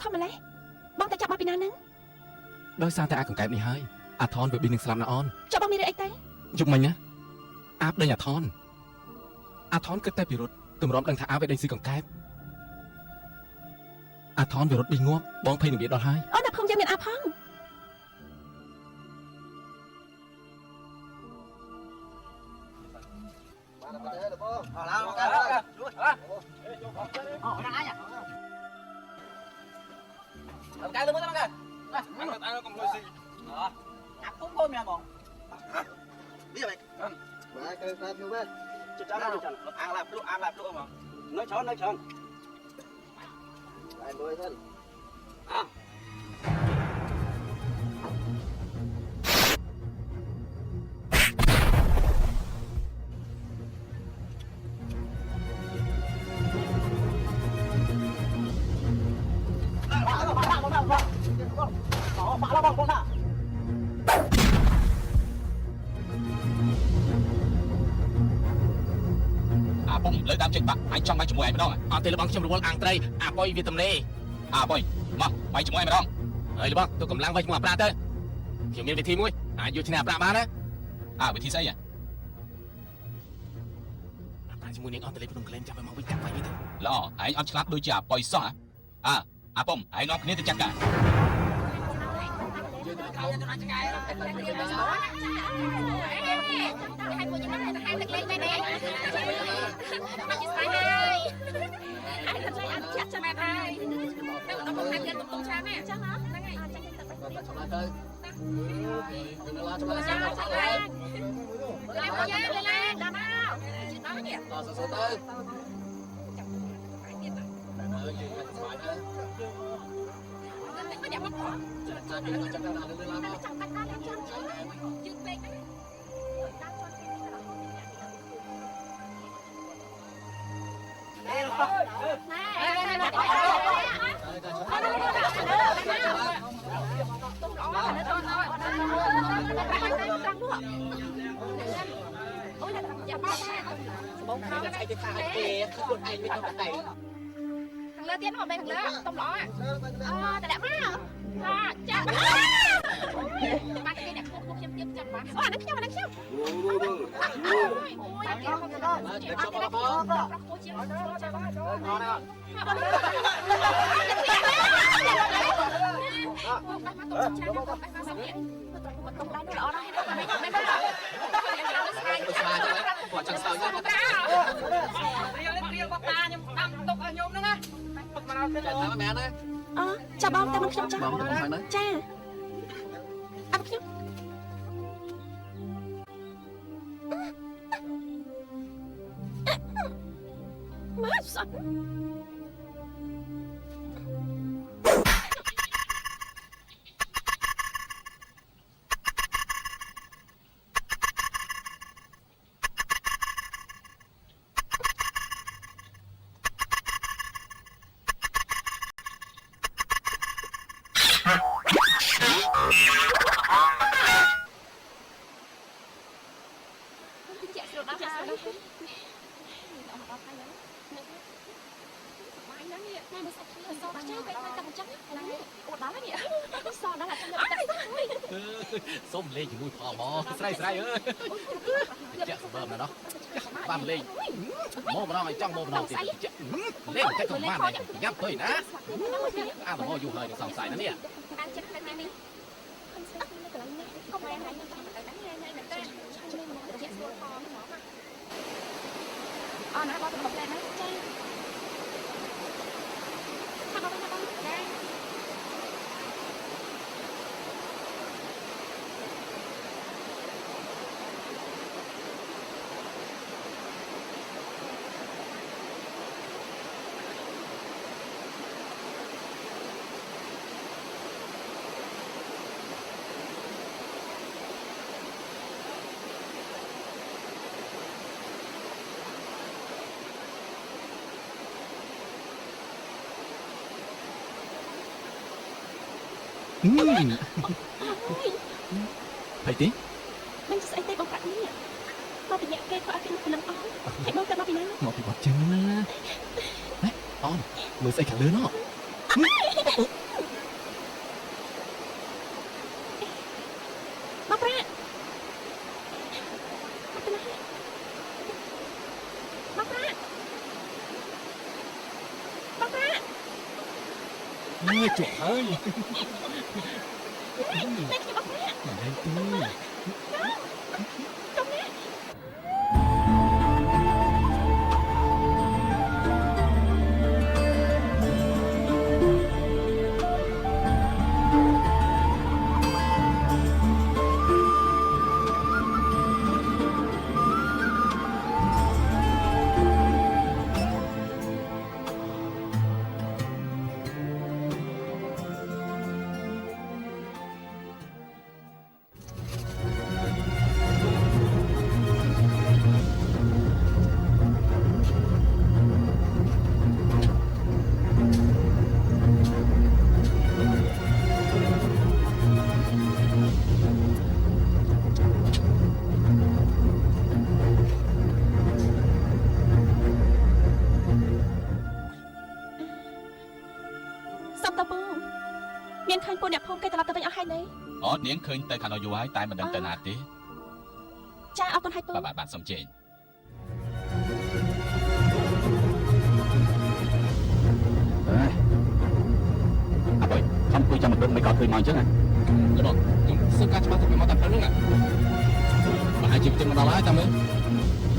ทำอะไรบ้องแต่จับมาปีนั้นนึงโดยสารแต่อาของแกนี่ให้อาทอนเบิกบินหนึ่งสลัมนะออนจับบ้องมีอะไรไต้ยุบมันนะอาบได้อาทอนก็แต่ปีรถตุ่มร้อนดังท่าอาไปได้ซื้อของแกอาทอนปีรถบินงวบบ้องเพลงหนึ่งเบียดดอลให้อ๋อนับคงจะเป็นอาพังcái tôi muốn tao cái ăn con hơi gì ăn cũng không nha bọn biết rồi mày cái ta thiếu bên chắc chắn là ăn lạp luôn mà nói chọn lại đôi thân àเลยตามจิตปะไอ้ช่องไม่จมูกไอ้ไม่ต้องอ่ะเตลบังช่องรู้ว่าอ่างไตรปอยวิตามินปอยมาไม่จมูกไอ้ไม่ต้องเฮ้ยหรือบ้างตัวกำลังไปจมูกปลาเต้เขียวมีวิธีมุ้ยอยู่ที่ไหนปลาบ้านนะวิธีใช่ยังปลาจมูกนี้อ่อนเตลพนุ่งเคลนจับไปมองไปจับไปวิธีแล้วไอ้อ่อนฉลาดโดยจ่าปอยซ่อป้อมไอ้น้องคนนี้จะจัดการhai cô như thế này hai thật lên đây nè bạn chỉ sai hai thật lên ăn chết cho mẹ hai đâu nó không hai tiền tụng cha mẹ chắc hả đây này lại cô nhá lên làm nào chị nói kìa có đẹp không? Trong tay ta lên chân dừng lên đấy. Thằng Lơ tiến vào đây thằng Lơ, tông lõ à. Tại đẹp quá. Chà. Ba cái đẹp không không tiếp chặt quá. Đánh nhau. Ôi, kìa không được đâu. Chào bông, tao bông chào bông thằng đấy cha ăn chứ má sẵnส้มเล่อยู่มุ้ยพอมอใส่เอ้ยเจ๊สมบูรณ์นะเนาะบ้านเล่โม่มาน้องไอ้จ้องโม่มาน้องสิเล่นแค่ของบ้านเลยยับตัวนะแต่โม่อยู่เลยสองสายนะเนี่ยนะบอลตกแรงนะเจ๊ทำเอาไปได้Thầy tí Mình sẽ tay bóng cạnh nè Mau bị nhẹ cây khỏi cái nằm ón Hãy bóng tay mau bị nắng Mau bị bọt chân nè On Người sẽ khả lớn đó Bác ra. Bác ra. Bác ra. Nghe chuột ơi. Đây kìa bác ra. Đây tư. Trông nè. Xong tao bố. Miền khơi cô nẹp hôm cây tao làm tao ở hai này. អូនាងឃើញទៅខាងនោះយូរហើយតែមិនដឹងទៅណាទេ Cha ao con hai bố. បាទសុំជេង À vậy, không tôi cho một đôi mấy con cười mòn chứ à? Được rồi, nhưng sức cá cho bác tôi mà tập nữa nè. Bà hai chị chân mà đau lái tao mới.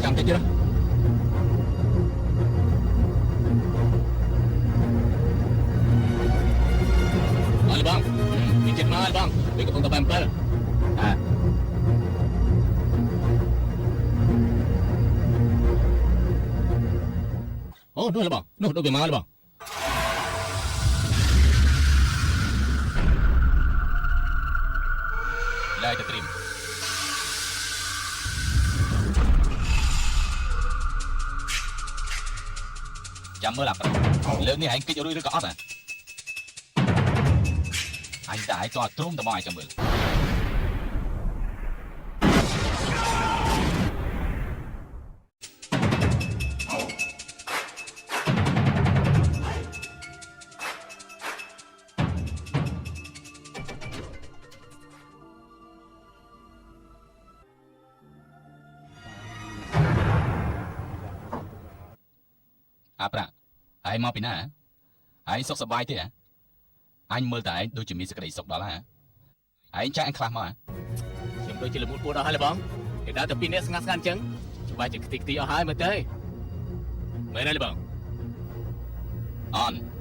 Chẳng thấy chưa đâu. Rồi bang, đi chết mai bang, đi cái con tập em tới. À. Ồ, đúng là bang, đúng về mai bang. Laiទៅត្រៀមចាំមើលអាប្រាលើកនេះឯងគិតរួចឬក៏អត់អញតែឯងតើទ្រុំតែមកឯងចាំមើល អាប្រាឯងមកពីណាឯងសុខសប្បាយទេអញមើលតែឯងដូចជាមានសេចក្តីសុខដល់ហើយឯងចាក់អញខ្លះមកខ្ញុំដូចជាលមុតពួតអស់ហើយបងគេដើរតែពីរនាក់ស្ងាត់ស្ងាត់អញ្ចឹងច្បាស់ជាខ្ទេចខ្ទីអស់ហើយមើលទៅមែនទេបង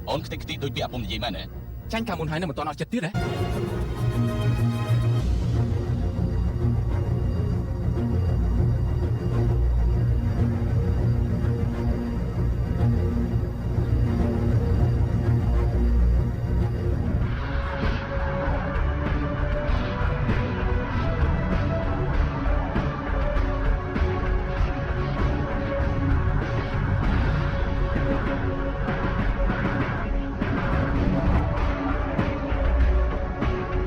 អូនខ្ទេចខ្ទីដូចពីអាពុំនិយាយមែនទេចាញ់កាលមុនហើយនៅមិនទាន់អស់ចិត្តទៀតហ៎ Bác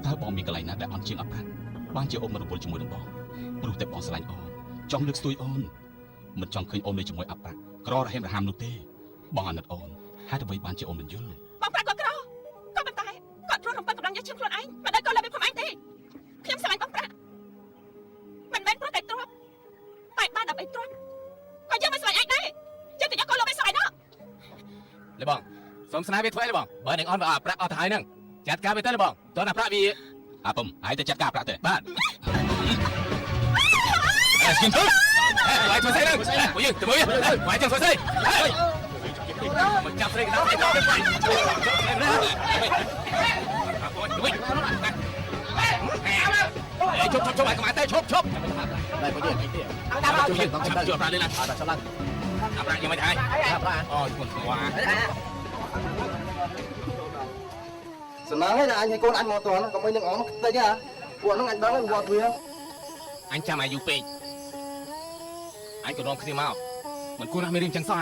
តើបងមានកន្លែងណាដែលអន់ជាងអត់ប្រាក់បានជាអូនមករវល់ជាមួយនឹងបងព្រោះតែបងស្រឡាញ់អូនចង់លើកស្ទួយអូនមិនចង់ឃើញអូននៅជាមួយអត់ប្រាក់ក្ររហេមរហាមនោះទេបងអាណិតអូនហេតុអ្វីបានជាអូនមិនយល់ បងប្រាក់គាត់ក្រក៏ប៉ុន្តែគាត់រស់រំពឹងកម្លាំងយកឈាមខ្លួនឯងមិនដែលគាត់លើកពីខ្ញុំឯងទេខ្ញុំស្រឡាញ់បងប្រាក់មិនមែនព្រោះតែទ្រព្យតែបានដើម្បីទ្រព្យក៏យើងមិនស្រឡាញ់ឯងដែរយើងក៏យកគាត់លើកពីស្រឡាញ់នោះ លីបងសុំស្នេហ៍វាធ្វើអីលីបងបើនឹងអន់វាអត់ប្រាក់អត់ទៅហើយហ្នឹងចាត់ការវាទៅលីបងតើណាប្រាក់វា ពុំហើយទៅចាត់ការប្រាក់ទៅ បាទ ស្គីមទៅហើយធ្វើស្អីហ្នឹងពួកយើងទៅមើលហើយចាំធ្វើស្អីមកចាប់ស្រីកណ្ដាលទៅជប់ជប់ហើយកុំតែជប់ជប់ដែរពួកយើងអីទៀតជួយយើងต้องជួយប្រាក់លេណាអត់ឆ្លាតអាប្រាក់ยังไม่ได้អូគុណស្វា សំណាងឯងអញឲ្យកូនអញមកតន់កុំឲ្យនឹងអងតិចហ៎ពួកហ្នឹងអញដឹងហើយវត្តវា អញចាំអាយុពេកអញក៏នាំគ្នាមកមិនគួរណាស់មានរឿងចឹងសោះ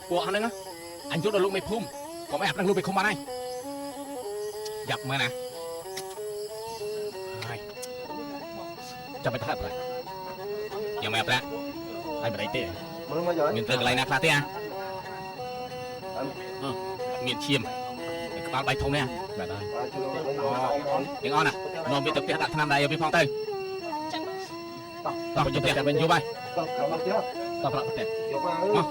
ពួកហ្នឹងអញយកដល់លោកមេភូមិកុំឲ្យអាប់នឹងលោកไปឃុំបានហើយយ៉ាប់មើលណាហើយចាំไปថាប្រាក់ยังไม่ប្រាក់ហើយមិនអីទេ មើលមកយក មានត្រូវកន្លែងណាខ្លះទេមានឈាមក្បាលបៃធំនេះបាទហើយទាំងអស់ណានាំវាទៅផ្ទះដាក់ថ្នាំដៃឲ្យវាផងទៅតោះទៅផ្ទះវិញយប់ហើយ តមកទៀត តោះប្រាក់ផ្ទះ យកមក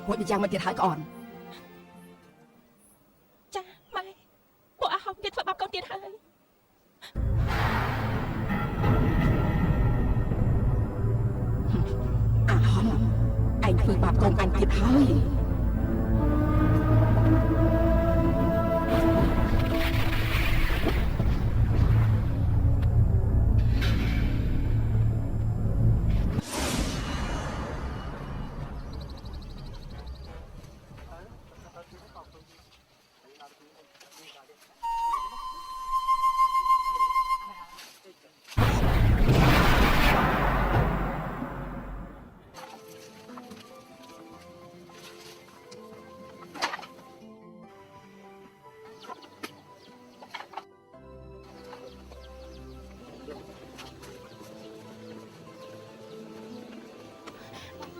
ពួកយ៉ាងមកទៀតហើយក្អនចាម៉ែពួកអាហុកទៀតធ្វើបាបកូនទៀតហើយអាហុកឯងធ្វើបាបកូនអញទៀតហើយ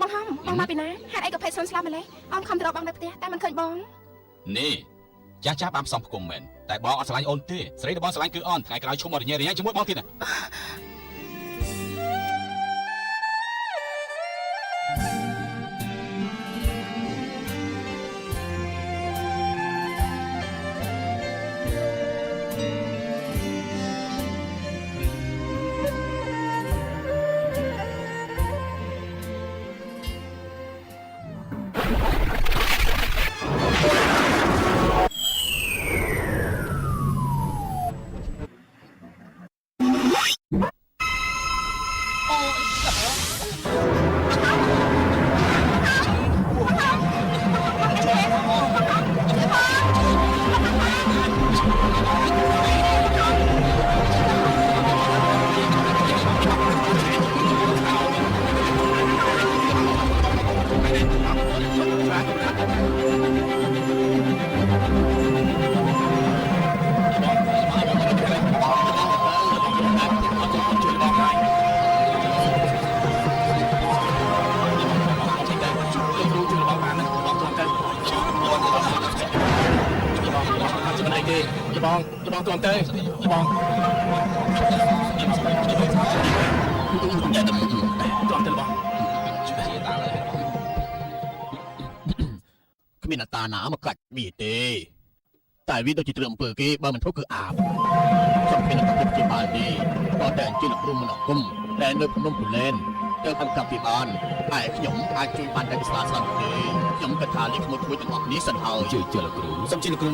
បងហំបងមកពីណាហេតុអីក៏ភ័យសុនស្លាប់ម្លេះអមខំទៅរកបងនៅផ្ទះតែមិនឃើញបង នេះចាស់បានផ្សំផ្គុំមែនតែបងអត់ស្រឡាញ់អូនទេស្រីរបស់ស្រឡាញ់គឺអូនថ្ងៃក្រោយឈុំមករញ៉េរញ៉ៃជាមួយបងទៀតណា អ បងលបងទ្រាំទៅលបងទ្រាំទៅលបងគ្មានអតាណាមកកាច់វាទេតែវាដូចជាត្រឹមអំពើគេបើមិនធ្វើគឺអាបខ្ញុំមានអត្តភាពជាបាលទេក៏តែអញ្ជើញលោកគ្រូមនោគមដែលនៅភ្នំពូលែនទៅអង្គការពិបាលតែខ្ញុំអាចជួយបានតែវិស្លាសន្តិទេខ្ញុំគិតថាលេខមួយទាំងអស់នេះសិនហើយជួយលោកគ្រូសូមជួយលោកគ្រូ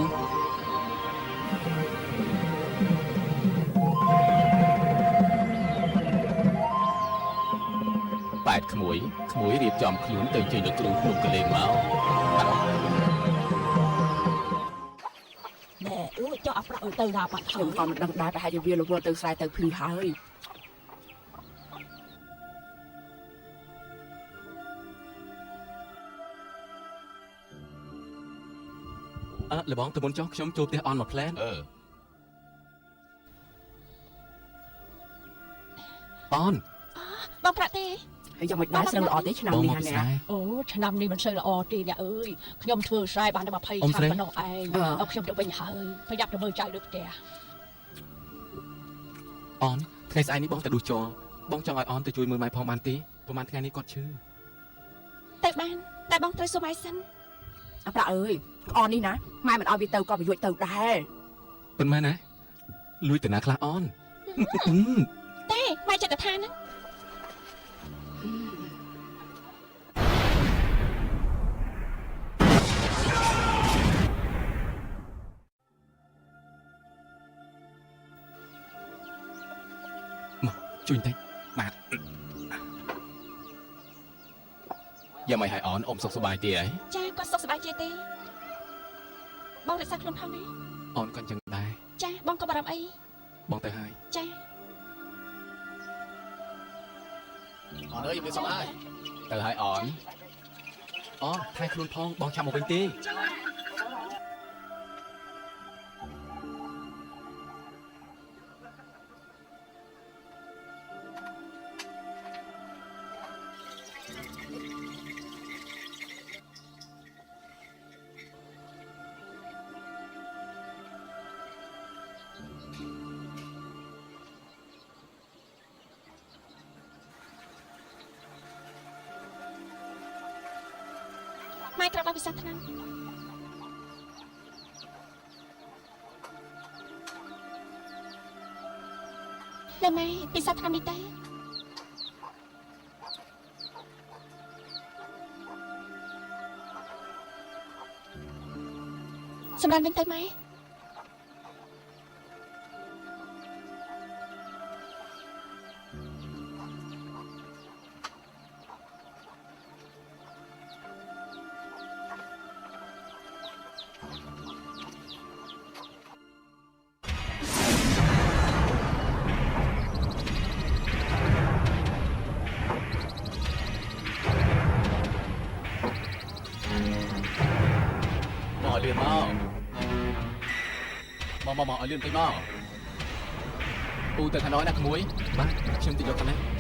បែតក្មួយរៀបចំខ្លួនទៅជួយលោកគ្រូក្នុងកលេងមកណែចុះអាប្រាក់ទៅដល់បាត់ខ្ញុំ ក៏មិនដឹងដែរប្រហែលជាវាលវល់ទៅស្រែទៅភ្លឺហើយលបងទៅមុនចុះខ្ញុំចូលផ្ទះអនមកផ្លែនអនបងប្រាក់ទេ ហើយយ៉ាងមិនដែរស្រូវល្អទេឆ្នាំនេះណាអូឆ្នាំនេះមិនសូវល្អទេអ្នកអើយខ្ញុំធ្វើស្រែបានតែ20ឆ្នាំប៉ុណ្ណោះឯងអើខ្ញុំទៅវិញហើយប្រយ័ត្នទៅមើលចៅលើផ្ទះអនថ្ងៃស្អែកនេះបងទៅដួសចោបងចង់ឲ្យអនទៅជួយមើលម៉ែផងបានទេប្រហែលថ្ងៃនេះគាត់ឈឺតែបានតែបងត្រូវសុំឯសិនអាប្រាក់អើយអននេះណាម៉ែមិនឲ្យវាទៅក៏វាយួចទៅដែរប៉ុន្មានណាលួចទៅណាខ្លះអនទេម៉ែចិត្តថាហ្នឹងជួយបន្តិចបាទយ៉ាងម៉េចហើយអនអ៊ំសុខសប្បាយទេហ៎ចាគាត់សុខសប្បាយជាទេបងរក្សាខ្លួនផងណាអនក៏អញ្ចឹងដែរចាបងក៏បារម្ភអីបងទៅហើយចាអនអើយវាសុំហើយទៅហើយអនថែខ្លួនផងបងចាំមកវិញទេម៉ែត្រូវបានពិសាថ្នាំណែម៉ែពិសាថ្នាំនេះទេសម្រាប់វិញទៅម៉ែលឿនមកឲ្យលឿនពេកមកពូទៅខាងនោះណាក្មួយបាទខ្ញុំទៅយកកន្លែង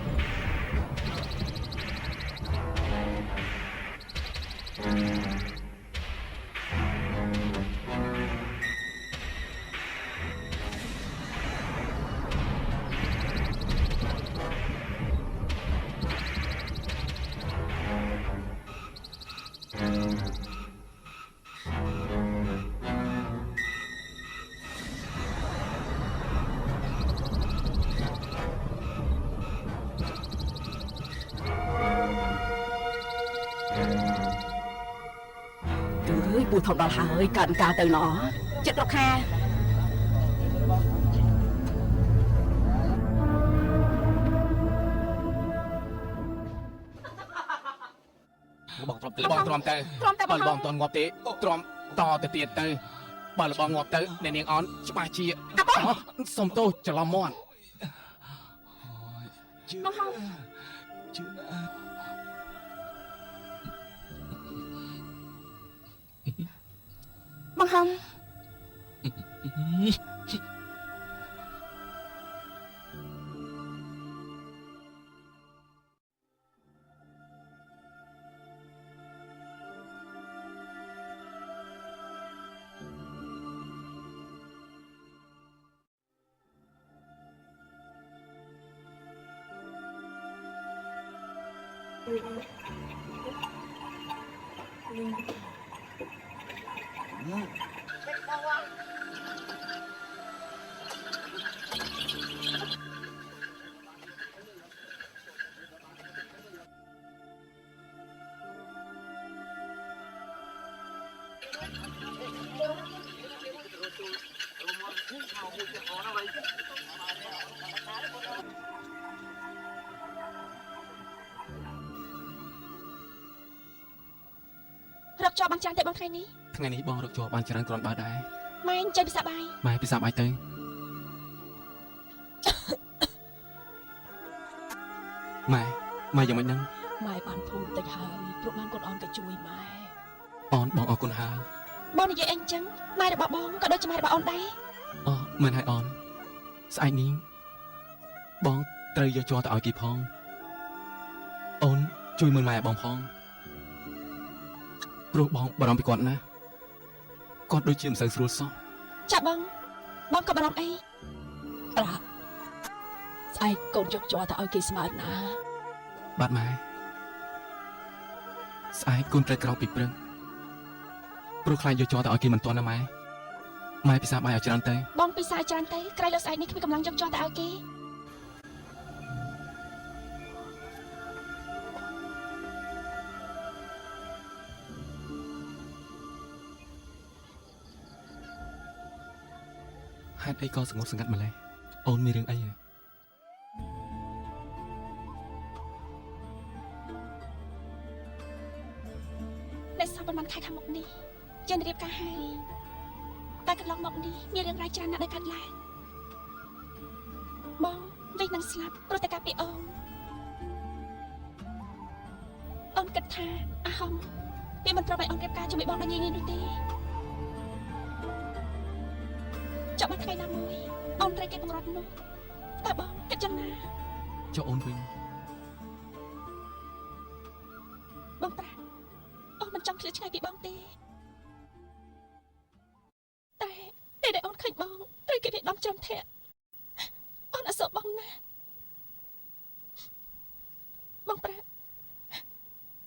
ពូធំដល់ហើយកើតកាលទៅណោះចិត្តរកខាបងទ្រាំទៅបើបងតន់ងាប់ទេទ្រាំតទៅទៀតទៅបើបងងាប់ទៅអ្នកនាងអនច្បាស់ជាសុំទោសច្រឡំមាត់បងហៅជឿណាបងហំ រកចោលបានច្រើនតែបងថ្ងៃនេះ ថ្ងៃនេះបងរកជាប់បានច្រើនគ្រាន់បើដែរ ម៉ែអញ្ចឹងពិសាបាយ ម៉ែពិសាបាយទៅម៉ែយ៉ាងម៉េចហ្នឹង ម៉ែបានធូរតិចហើយព្រោះបានកូនអូនក៏ជួយម៉ែ អូនបងអរគុណហើយ បងនិយាយអីអញ្ចឹងម៉ែរបស់បងក៏ដូចជាម៉ែរបស់អូនដែរ អូមែនហើយអូនស្អែកនេះបងត្រូវយកជ័រទៅឲ្យគេផងអូនជួយមើលម៉ែបងផងព្រោះបងបារម្ភពីគាត់ណាគាត់ដូចជាមិនសូវស្រួលសោះ ចាបងក៏បារម្ភអី ប្រាក់ស្អែកកូនយកជ័រទៅឲ្យគេស្មើណា បាទម៉ែស្អែកកូនត្រូវក្រោកពីព្រឹកព្រោះខ្លាចយកជ័រទៅឲ្យគេមិនទាន់ណាម៉ែពិសាបាយឲ្យច្រើនទៅ បងពិសាច្រើនទៅក្រៃលើស្អែកនេះគ្មានកម្លាំងយកចោលទៅឲ្យគេ ហេតុអីក៏សងប់សង្កាត់ម្លេះអូនមានរឿងអីហ៎ ដែលសពប៉ុន្មានខែខាងមុខនេះយើងរៀបការហើយតែកន្លងមកនេះមានរឿងរ៉ាវច្រើនណាស់ដែលកើតឡើងបងវិញនឹងស្លាប់ព្រោះតែការពីអូនគិតថាអាហំវាមិនត្រូវឲ្យអូនរៀបការជាមួយបងដូចនេះនោះទេចាំមកថ្ងៃណាមួយអូនត្រូវគេបង្រត់នោះតើបងគិតយ៉ាងណា ចុះអូនវិញ បងប្រាអូនមិនចង់ឃ្លាតឆ្ងាយពីបងទេតែពេលដែលអូនឃើញបងត្រូវគេវាដំចំធាក់អូនអសរបងណាបងប្រា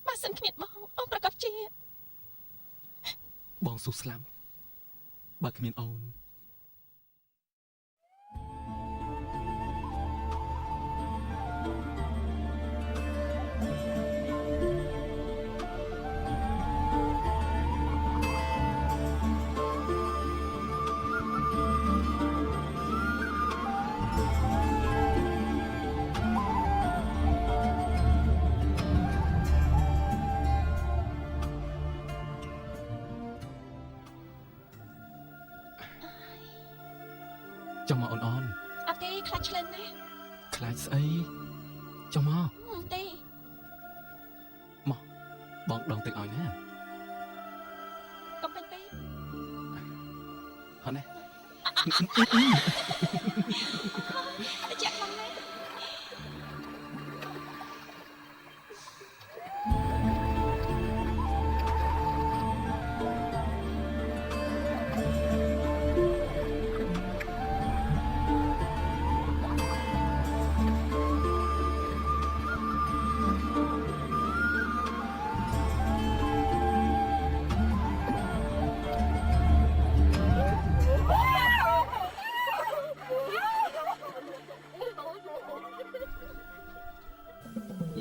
បើសិនគ្មានបងអូនប្រកាសជា បងស៊ូស្លាប់បើគ្មានអូន ចុះមកអូន អត់ទេខ្លាចឆ្លងណា ខ្លាចស្អីចុះមក ទេ បងដងទឹកឲ្យណា កុំពេញពេក ហ៎ណា ចាក់បងណា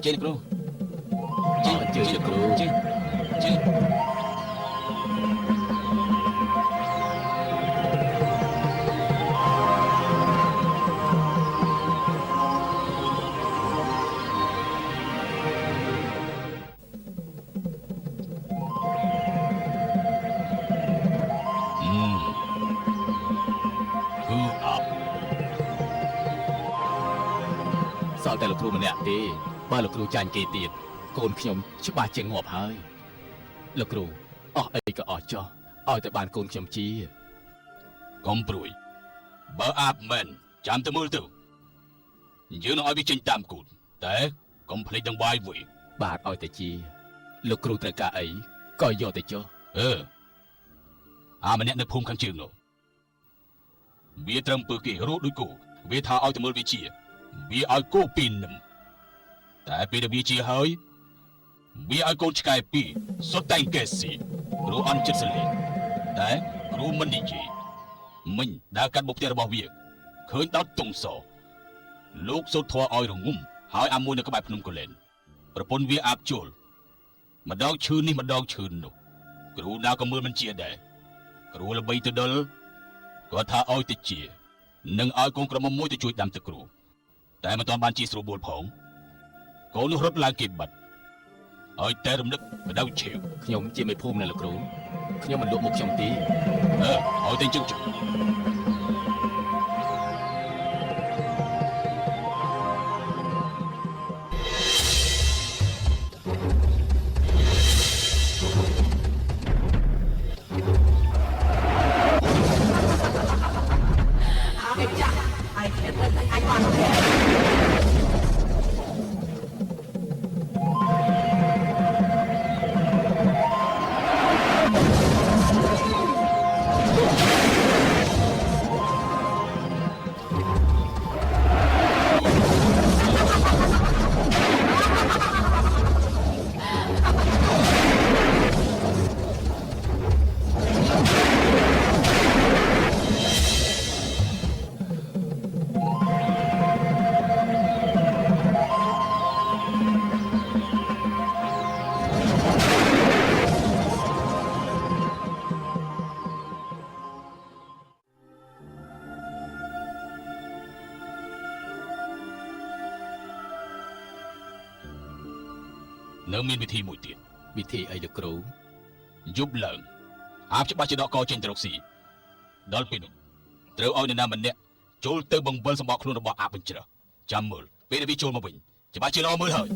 ជិះគ្រូជិះគ្រូជិះ គឺអបសល់តែលោកគ្រូម្នាក់ទេបើលោកគ្រូចាញ់គេទៀតកូនខ្ញុំច្បាស់ជាងាប់ហើយលោកគ្រូអស់អីក៏អស់ចោះឲ្យតែបានកូនខ្ញុំជាកុំព្រួយបើអាប់មែនចាំទៅមើលទៅយើងនឹងឲ្យវាចេញតាមគូតតែកុំភ្លេចដង្វាយមួយបាទឲ្យតែជាលោកគ្រូត្រូវការអីក៏យកទៅចុះអាម្នាក់នៅភូមិខាងជើងនោះវាត្រឹមពើគេរੂដូចគោវាថាឲ្យទៅមើលវាជាវាឲ្យគោពីននឹមតែពេលដែលវាជាហើយ វាឲ្យកូនឆ្កែពីរសុទ្ធតែកេស៊ីគ្រូអន់ចិត្តសលេងតែគ្រូមិននិយាយមិញដើរកាត់មុខផ្ទះរបស់វាឃើញដល់តុងសលោកសូត្រធွာឲ្យរងំហើយអាមួយនៅក្បែរភ្នំកូលែនប្រពន្ធវាអាបជុលម្ដងឈឺនេះម្ដងឈឺនោះគ្រូណាក៏មើលមិនជាដែរគ្រូល្បីទៅដល់គាត់ថាឲ្យទៅជានឹងឲ្យកូនក្រមុំមួយទៅជួយដាំទឹកគ្រូតែមិនទាន់បានជាស្រួលបួលផងកូននោះរត់ឡើងគេបាត់ឲ្យតែរំលឹកបដៅឆេវ ខ្ញុំជាមេភូមិនៅលោកគ្រូខ្ញុំមិនលក់មុខខ្ញុំទេ ឲ្យតែជឹងជឹង នៅមានវិធីមួយទៀត វិធីអីលោកគ្រូ យប់ឡើងអាបច្បាស់ជាដកកចេញទៅរកស៊ីដល់ពេលនោះត្រូវឲ្យអ្នកណាម្នាក់ចូលទៅបង្វិលសម្បកខ្លួនរបស់អាបបញ្ច្រះចាំមើលពេលដែលវាចូលមកវិញច្បាស់ជាល្អមើលហើយ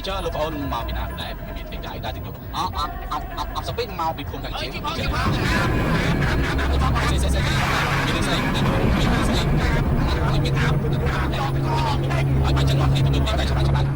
cho lúc ôn màu bị nạt này bị tình trạng đã tình dục ấp sắp biết màu bị phun càng chiến ở bên chân ngọn thì tôi được tay cho bạn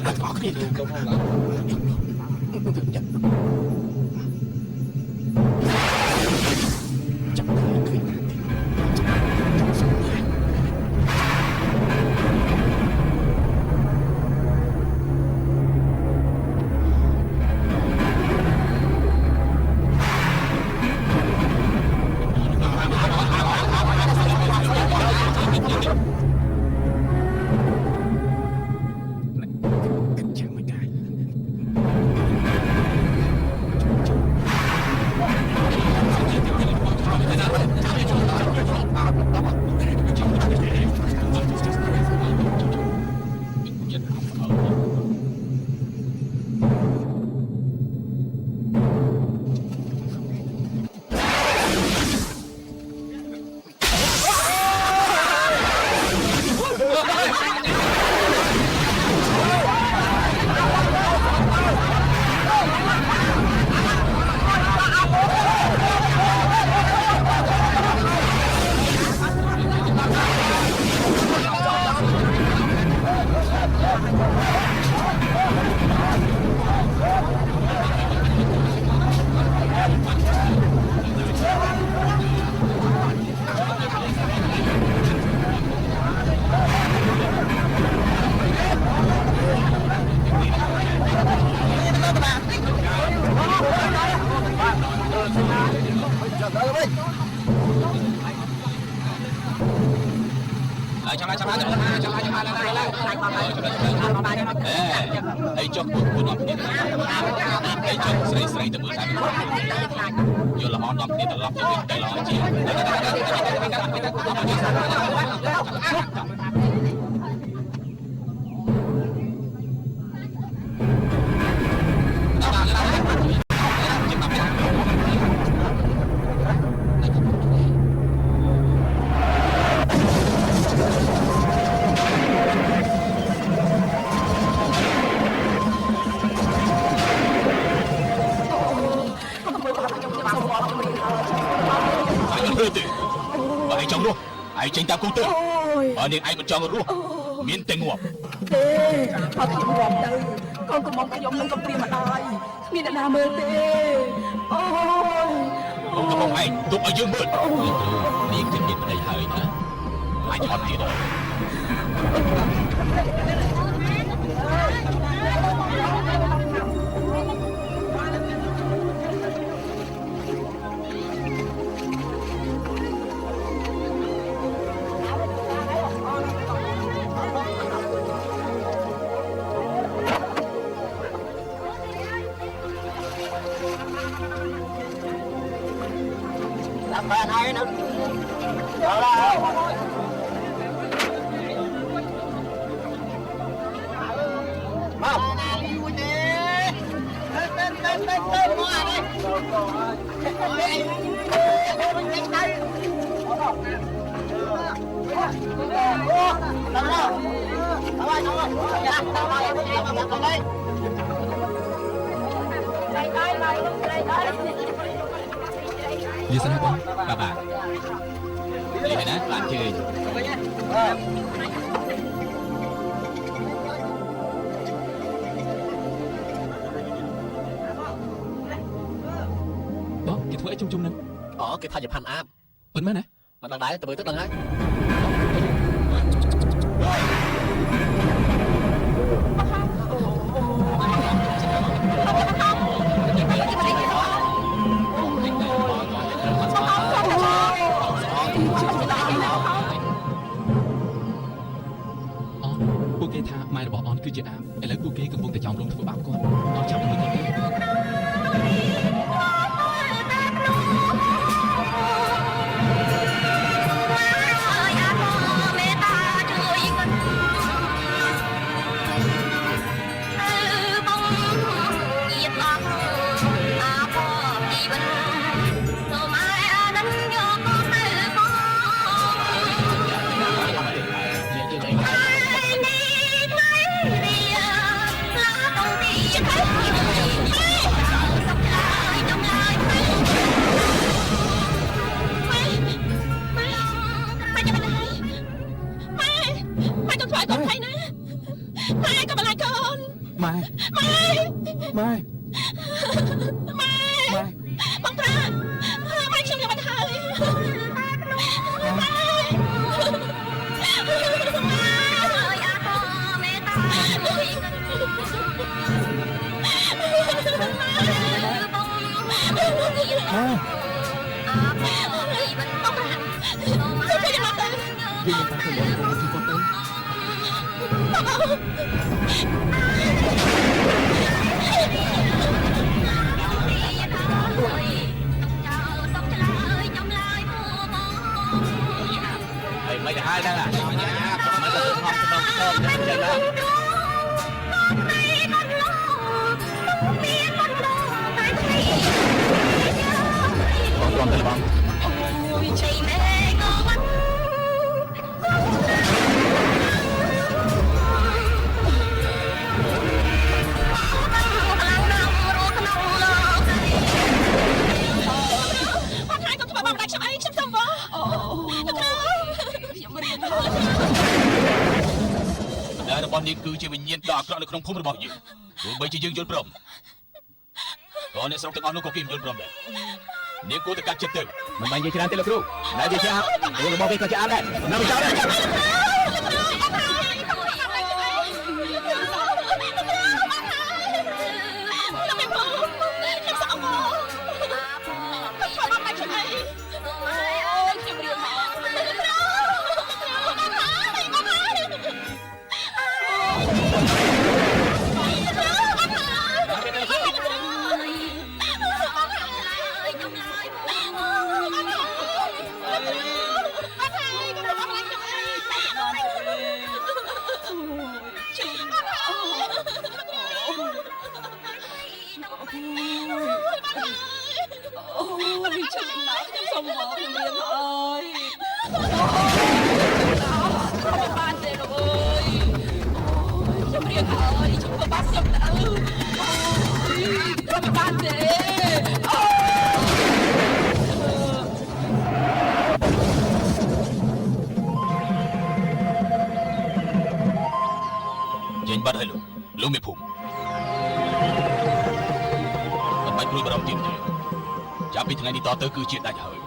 អស់គ្នាទៅផងឡើយចាំឃើញឃើញណាចាំឡាអីចុះពួកនាំគ្នាអីចុះស្រីទៅមើលតែយល់ល្អនាំគ្នាត្រឡប់ទៅវិញទៅល្អជាបើឯងចង់រស់ឯងចេញតាមគូទៅបើនាងឯងមិនចង់រស់មានតែងាប់ ទេអត់ងាប់ទៅកូនកំមុំខ្ញុំនឹងកំព្រាម្ដាយគ្មានអ្នកណាមើលទេអូយ អូកំពុងឯងទុកឲ្យយើងមើលនាងគិតមានប្តីហើយណាអាចអត់ទៀតហើយ làm bạn hay nữa đó là Như thế nào con? Bà bà Vậy này nè, bạn chơi Đó, cái thuế chung chung nè cái thay nhập hành am Bên mấy nè mà đằng đáy từ bữa tức lần ấyពួកគេថាម៉ែរបស់អនគឺជាអាមឥឡូវពួកគេកំពុងតែចង់រំធ្វើបាបគាត់អនចាប់ខ្លួនគាត់ទេ ម៉ែម៉ែ បងប្រាម៉ែខ្ញុំយកមកហើយไม่ได้ได้ล่ะมันจะทำขนมต้มจะเจอแล้วรวมกันบ้างบอลนี้คือจะวิญญาณดอกกระในขนมพุ่มระบอกอยู่ดูใบจะยืนยนต์พร้อมตอนนี้สองตัวนู้นก็กินยนต์พร้อมเลยนี่กูจะกัดเจ็บตึงมันไม่ยืนที่นั่นเตะลูกครูนายยืนที่อ่ะกูจะบอกไปก็จะอะไรน้ำมันจะอะไรJangan badai lu mepum. Tempat perlu berang tim je. Tapi dengan di tata ke cik tak jauh.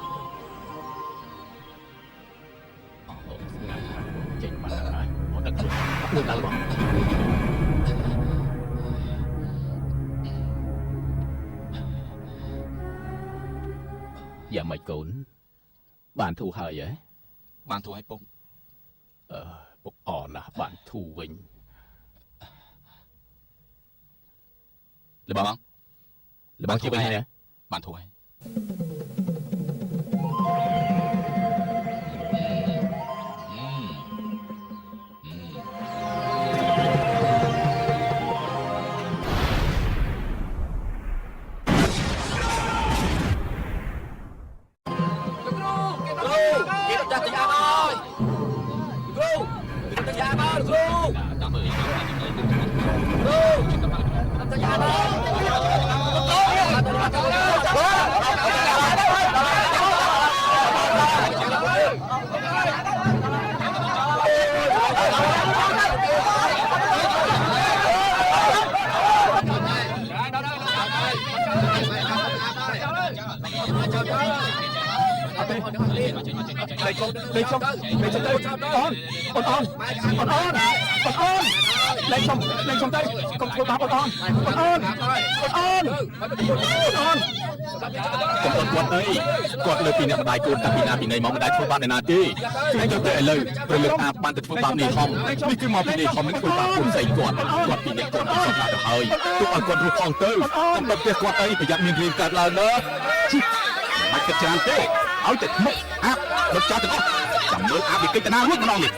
Jangan badai. Otak tu, aku tak lupa. Dạ mày cún bạn thu hơi vậy? Bạn thu hay bông? Bốc ỏn là bạn thu vinh. Là bạn thu vinh nè. Bạn thu hay. Đây không đây on đây không đây con bác on con quạt ơi quạt lời pin này đại côn tapi na pin này mong đại phương pháp này na đi anh cho tệ lời rồi lực áp ban từ phương pháp này khôngนี่คือมองpin này không những phương pháp cuốn dày quạt pin này quạt không là được hơi tụi anh quạt ruột phong tư tâm tập việc quạt ấy phải dặn miền riêng cả lời nữa mày kịch tràn thế áo chật mốc áp bật cho tụi con chẳng mới áp bị kịch na huyết non liền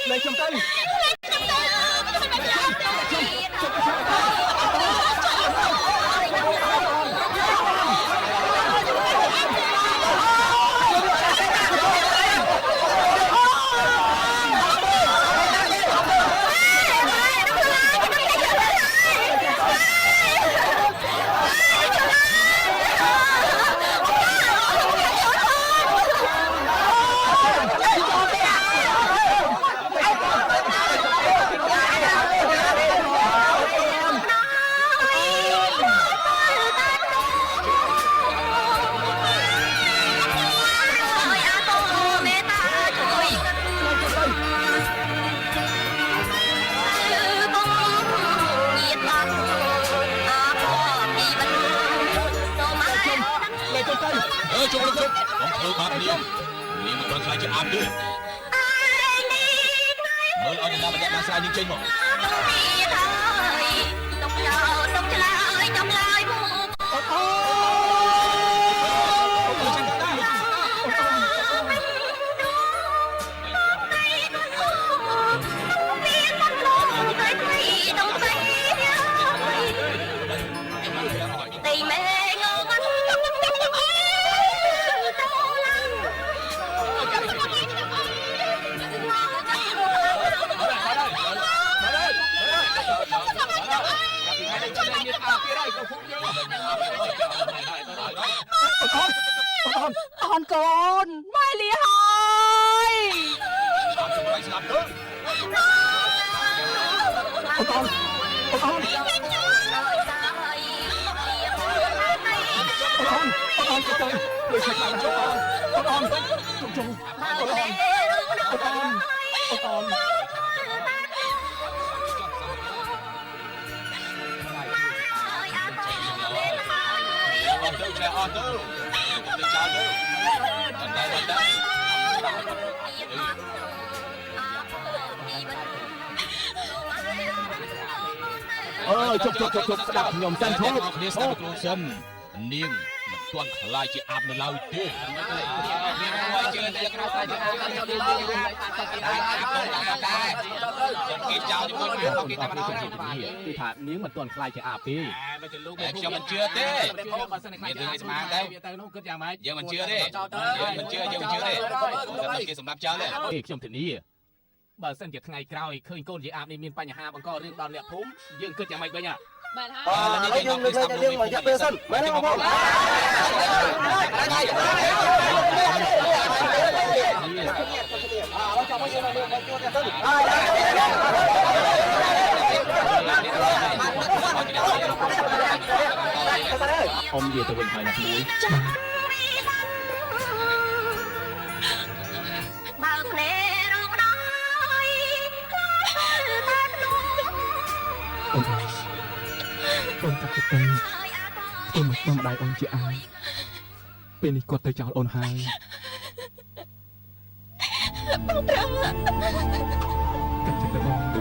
lấy trong tay ជុំកុំធ្វើបាបនាងមិនទាន់ខ្លាចជាអាប់ទេមើលឲ្យអ្នកណាម្នាក់បានស្រាយនាងចេញមកអូនកូនម៉ែលាហើយ ស្លាប់ទៅ អូនកូនអូនកូនអូនកូនអូនកូនទៅលើឆ្លាក់អូនកូនជុំអូនកូនអូនកូនអូកូន ទៅចែអស់ទៅទៅចោលទៅបន្ត អើយជប់ស្ដាប់ខ្ញុំសិនឈប់ គ្នាស្ដាប់គ្រូសិននាងមិនទាន់ខ្លាចជាអាប់នៅឡើយទេមានមួយជឿតែក្រៅខ្លាចជាអាប់ខ្ញុំនិយាយគេចោលជាមួយគេតែម្ដង គឺថានាងមិនទាន់ខ្លាចជាអាប់ទេ ខ្ញុំមិនជឿទេមានរឿងអីស្មានដែរ ទៅនោះគិតយ៉ាងម៉េច យើងមិនជឿទេយើងមិនជឿទេតែគេសម្រាប់ចោលទេ ខ្ញុំធានាបើសិនជាថ្ងៃក្រោយឃើញកូនជាអាប់នេះមានបញ្ហាបង្ករឿងដល់អ្នកភូមិយើងគិតយ៉ាងម៉េចវិញ មែនហើយ ហើយយើងនឹងតែយើងមកយកពេលសិនមែនទេបងប្អូន អ៊ំនិយាយទៅវិញហើយណាមួយ បើភ្នែករកដោយតែភ្នំ អូនតាក់ទៅអូនមកខ្ញុំម្ដាយអូនជាអាយពេលនេះគាត់ទៅចោលអូនហើយ បងត្រូវ កាត់ចិត្តទៅបង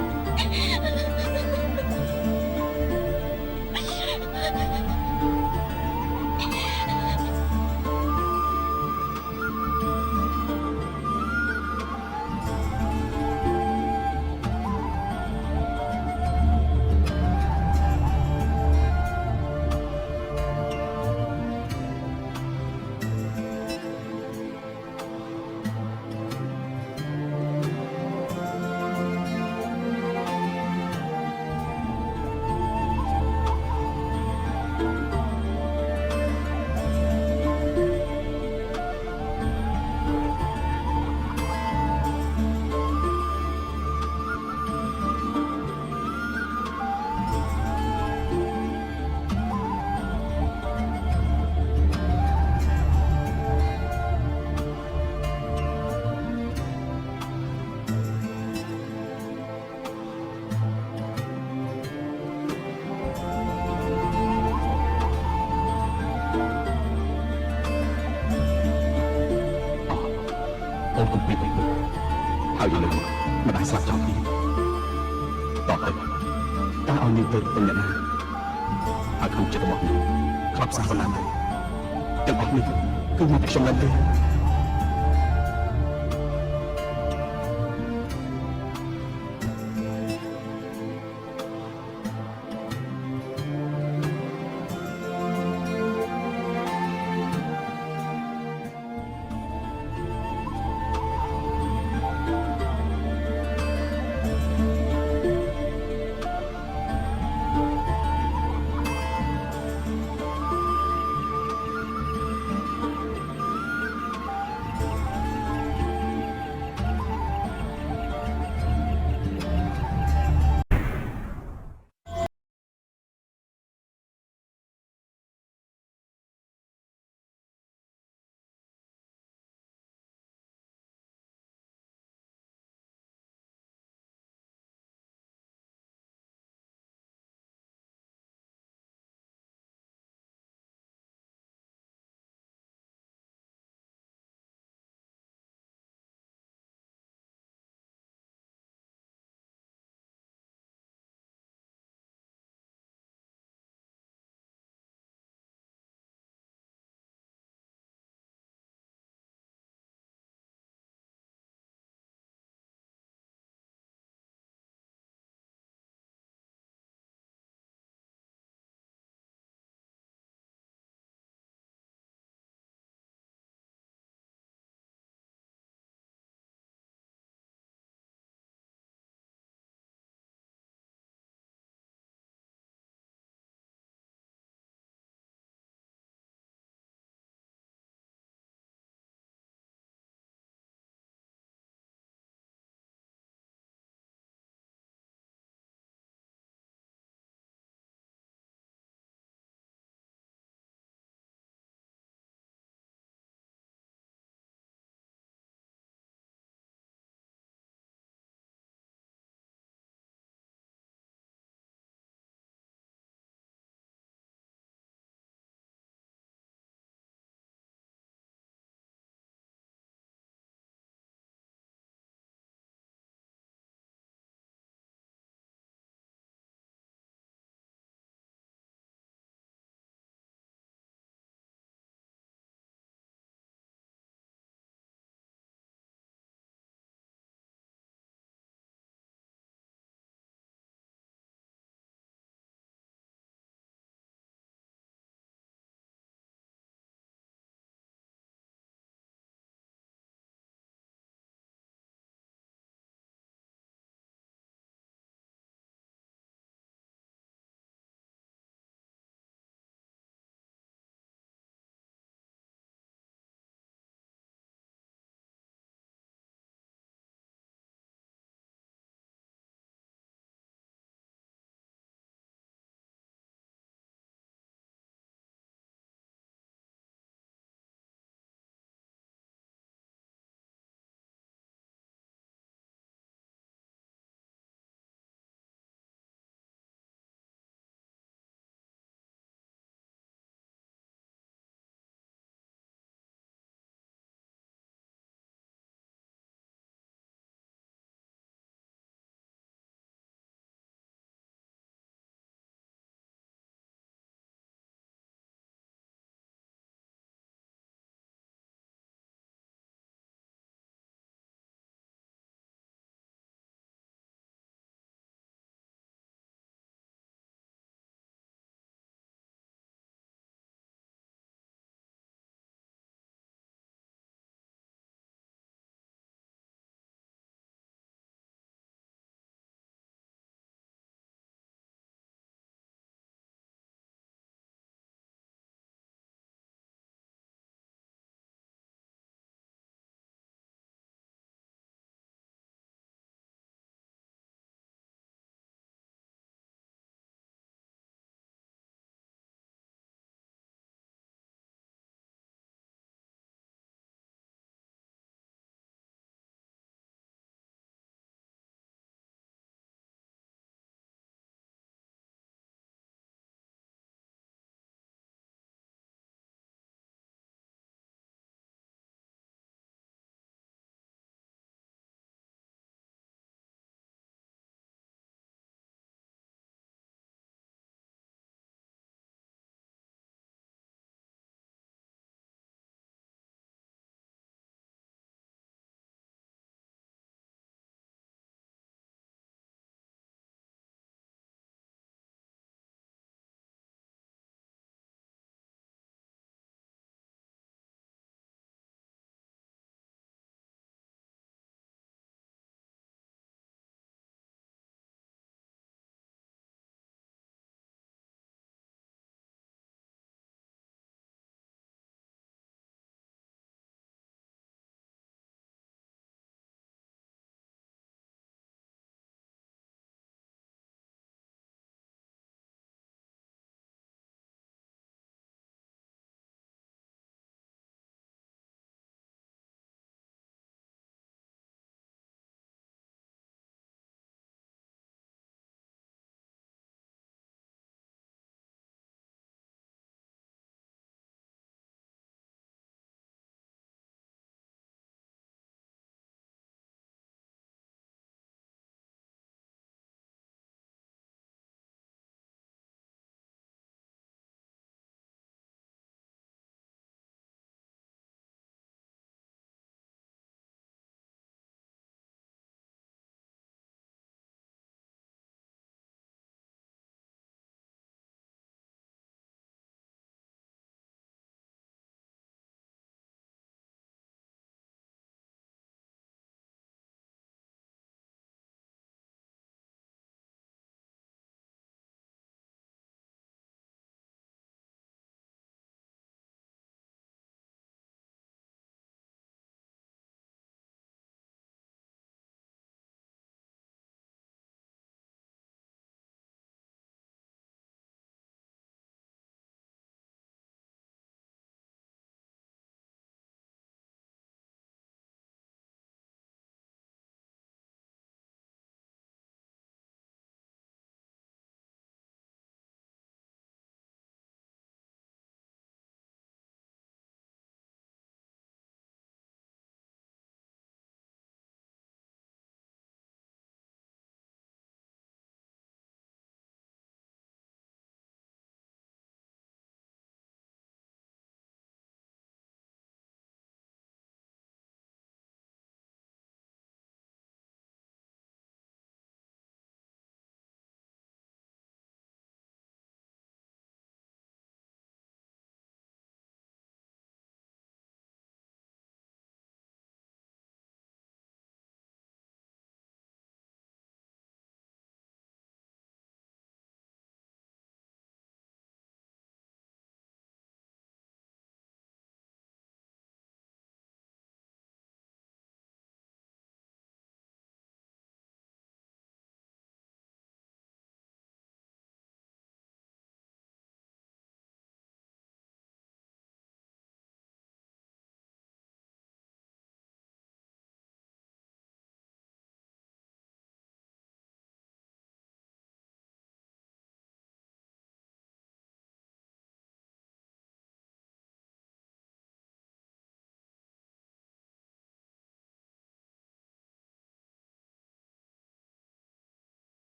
អូនកុំពីទៅហើយឥឡូវម្ដាយស្លាប់ចោលទៀតតោះទៅតើឲ្យនាងទៅទៅអ្នកណាហើយក្នុងចិត្តរបស់នាងខ្លាប់សាសនាទេទាំងអស់នេះគឺមកពីខ្ញុំឡើងទេ